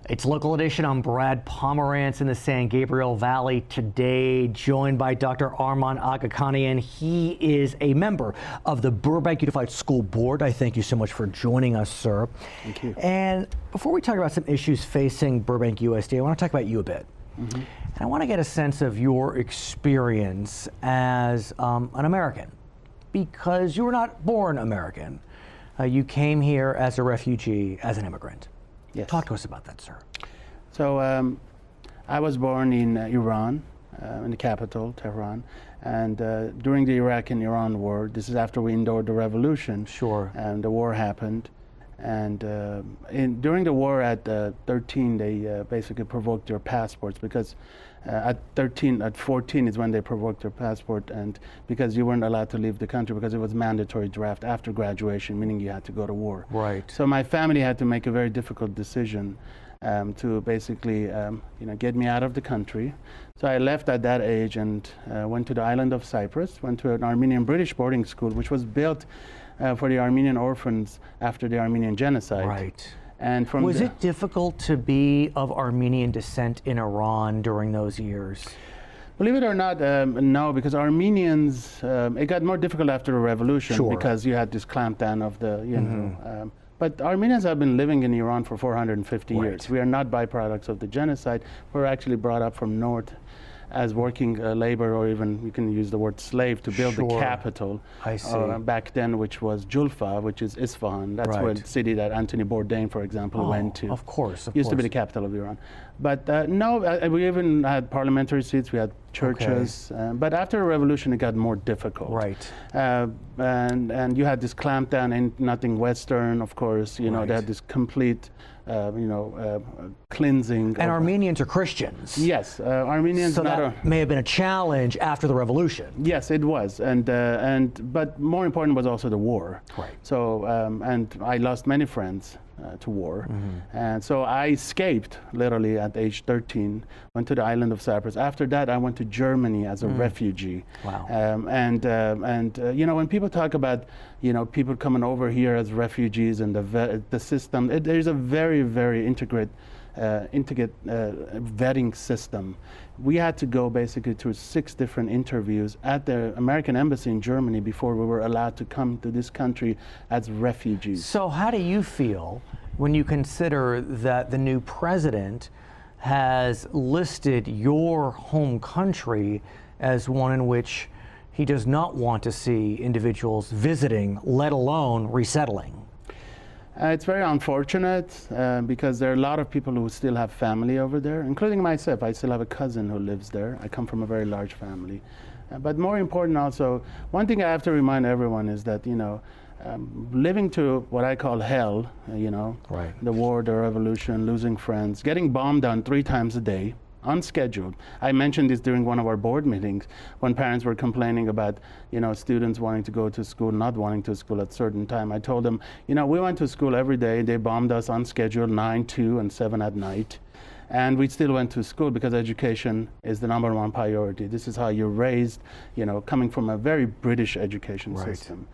It's Local Edition. I'm Brad Pomerance in the San Gabriel Valley today, joined by Dr. Armond Aghakhanian. He is a member of the Burbank Unified School Board. I thank you so much for joining us, sir. Thank you. And before we talk about some issues facing Burbank USD, I want to talk about you a bit. And I want to get a sense of your experience as an American, because you were not born American. You came here as a refugee, as an immigrant. Yes. Talk to us about that, sir. So I was born in Iran, in the capital, Tehran, and during the Iraq and Iran war, this is after we endured the revolution. Sure. And the war happened, and during the war at 13, they basically provoked your passports, because at 14 is when they provoked your passport, and because you weren't allowed to leave the country because it was mandatory draft after graduation, meaning you had to go to war. Right. So my family had to make a very difficult decision to basically get me out of the country. So I left at that age and went to the island of Cyprus, went to an Armenian British boarding school, which was built for the Armenian orphans after the Armenian genocide. Right. And from Was it difficult to be of Armenian descent in Iran during those years? Believe it or not, no, because Armenians, it got more difficult after the revolution. Sure. Because you had this clampdown of the, but Armenians have been living in Iran for 450 Right. years. We are not byproducts of the genocide. We're actually brought up from north as working labor, or even you can use the word slave, to build the Sure. capital. I see. Back then, which was Julfa, which is Isfahan. That's where Right. the city that Anthony Bourdain, for example, went to. Of course, Used to be the capital of Iran. But no, we even had parliamentary seats, we had churches. But after the revolution, it got more difficult. Right. And you had this clampdown, and nothing Western, of course. They Right. had this complete, cleansing. And Armenians are Christians. Yes, Armenians. So that may have been a challenge after the revolution. Yes, it was, but more important was also the war. Right. So and I lost many friends to war, and so I escaped literally at age 13. Went to the island of Cyprus. After that, I went to Germany as a refugee. Wow. When people talk about people coming over here as refugees and the system, there's a very, very integrated vetting system. We had to go basically through 6 different interviews at the American Embassy in Germany before we were allowed to come to this country as refugees. So how do you feel when you consider that the new president has listed your home country as one in which he does not want to see individuals visiting, let alone resettling? It's very unfortunate because there are a lot of people who still have family over there, including myself. I still have a cousin who lives there. I come from a very large family. But more important also, one thing I have to remind everyone is that, living through what I call hell, Right. the war, the revolution, losing friends, getting bombed on 3 times a day, unscheduled. I mentioned this during one of our board meetings when parents were complaining about, students wanting to go to school, not wanting to school at a certain time. I told them, we went to school every day. They bombed us unscheduled 9, 2, and 7 at night. And we still went to school because education is the #1 priority. This is how you're raised, coming from a very British education Right. system.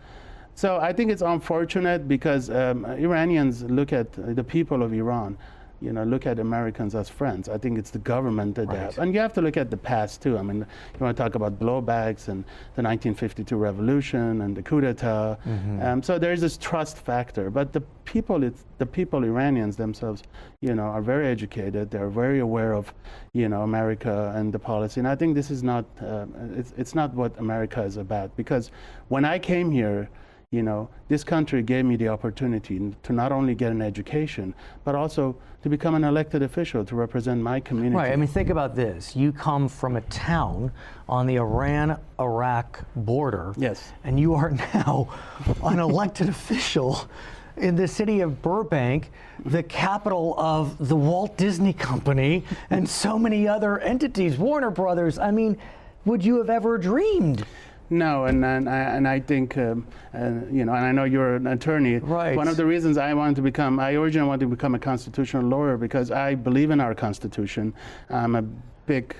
So I think it's unfortunate because Iranians look at the people of Iran, look at Americans as friends. I think it's the government that they have. And you have to look at the past too. I mean, you want to talk about blowbacks and the 1952 revolution and the coup d'etat. So there's this trust factor. But the people, Iranians themselves, are very educated. They're very aware of, America and the policy. And I think this is not, it's not what America is about. Because when I came here, this country gave me the opportunity to not only get an education, but also to become an elected official to represent my community. Right. I mean, think about this. You come from a town on the Iran-Iraq border. Yes. And you are now an elected official in the city of Burbank, the capital of the Walt Disney Company and so many other entities, Warner Brothers. I mean, would you have ever dreamed? No, and I think, and I know you're an attorney. Right. One of the reasons I originally wanted to become a constitutional lawyer because I believe in our Constitution. I'm a big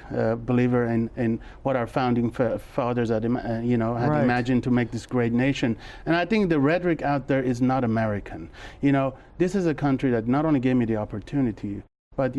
believer in what our founding fathers had, had imagined to make this great nation. And I think the rhetoric out there is not American. This is a country that not only gave me the opportunity, But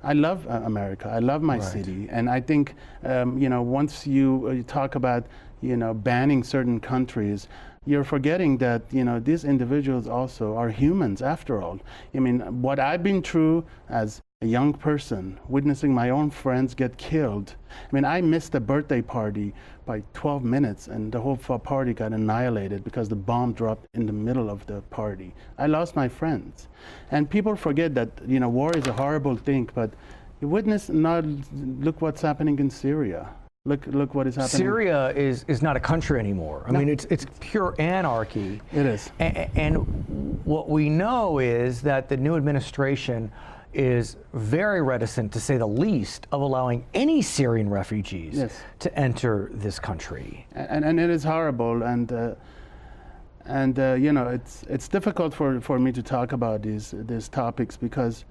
I love America. I love my city, and I think once you talk about banning certain countries, you're forgetting that these individuals also are humans after all. I mean, what I've been through as a young person, witnessing my own friends get killed. I mean, I missed a birthday party by 12 minutes and the whole party got annihilated because the bomb dropped in the middle of the party. I lost my friends. And people forget that, war is a horrible thing, but you witness, look what's happening in Syria. Look what is happening. Syria is not a country anymore. I mean, it's pure anarchy. It is. And what we know is that the new administration is very reticent, to say the least, of allowing any Syrian refugees to enter this country. And it is horrible, and it's difficult for me to talk about these topics because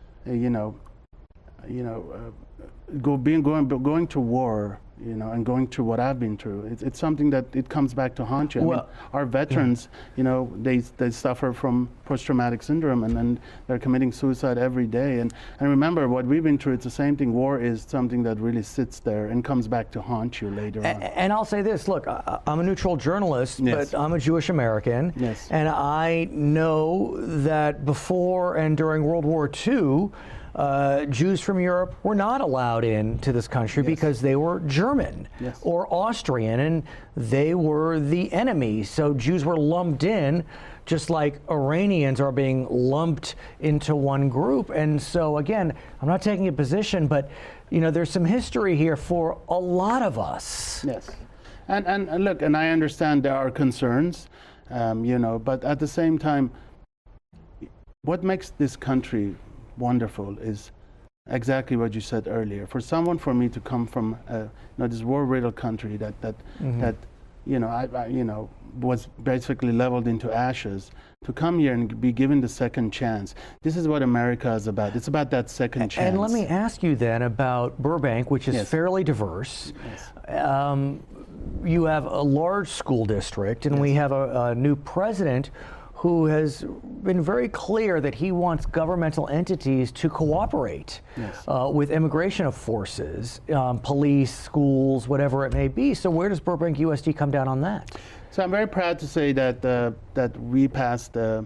going to war, and going through what I've been through, it's something that it comes back to haunt you. Well, I mean, our veterans, they suffer from post-traumatic syndrome, and they're committing suicide every day. And remember, what we've been through, it's the same thing. War is something that really sits there and comes back to haunt you later on. And I'll say this, look, I'm a neutral journalist, but I'm a Jewish American. Yes. And I know that before and during World War II, Jews from Europe were not allowed into this country because they were German or Austrian, and they were the enemy. So Jews were lumped in, just like Iranians are being lumped into one group. And so again, I'm not taking a position, but there's some history here for a lot of us. Yes, and look, and I understand there are concerns, but at the same time, what makes this country wonderful is exactly what you said earlier. For me to come from this war-riddled country that was basically leveled into ashes, to come here and be given the second chance. This is what America is about. It's about that second chance. And let me ask you then about Burbank, which is fairly diverse. You have a large school district, and we have a new president who has been very clear that he wants governmental entities to cooperate with immigration forces, police, schools, whatever it may be. So where does Burbank USD come down on that? So I'm very proud to say that we passed a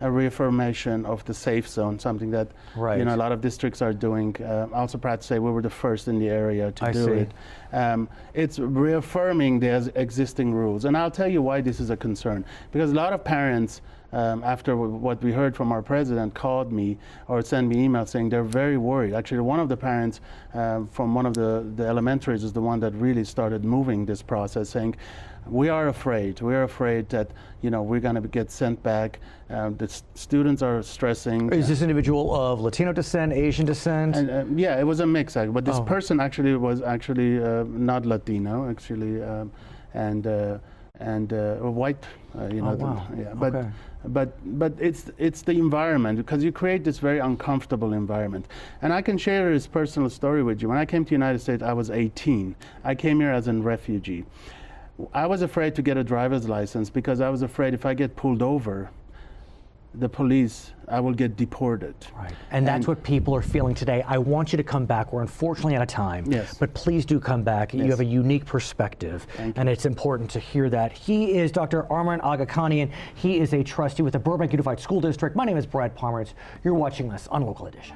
reaffirmation of the safe zone, something that a lot of districts are doing. Also proud to say we were the first in the area to do it. It's reaffirming the existing rules, and I'll tell you why this is a concern. Because a lot of parents, after what we heard from our president, called me or sent me emails saying they're very worried. Actually, one of the parents from one of the elementaries is the one that really started moving this process, saying, we are afraid. We are afraid that we're going to get sent back. The students are stressing. Is this individual of Latino descent, Asian descent? And, yeah, it was a mix. But this person actually was not Latino, actually, and white. But it's the environment, because you create this very uncomfortable environment. And I can share this personal story with you. When I came to the United States, I was 18. I came here as a refugee. I was afraid to get a driver's license because I was afraid if I get pulled over, the police, I will get deported. Right. And that's what people are feeling today. I want you to come back. We're unfortunately out of time. Yes. But please do come back. You have a unique perspective. And it's important to hear that. He is Dr. Armond Aghakhanian. He is a trustee with the Burbank Unified School District. My name is Brad Pomerance. You're watching us on Local Edition.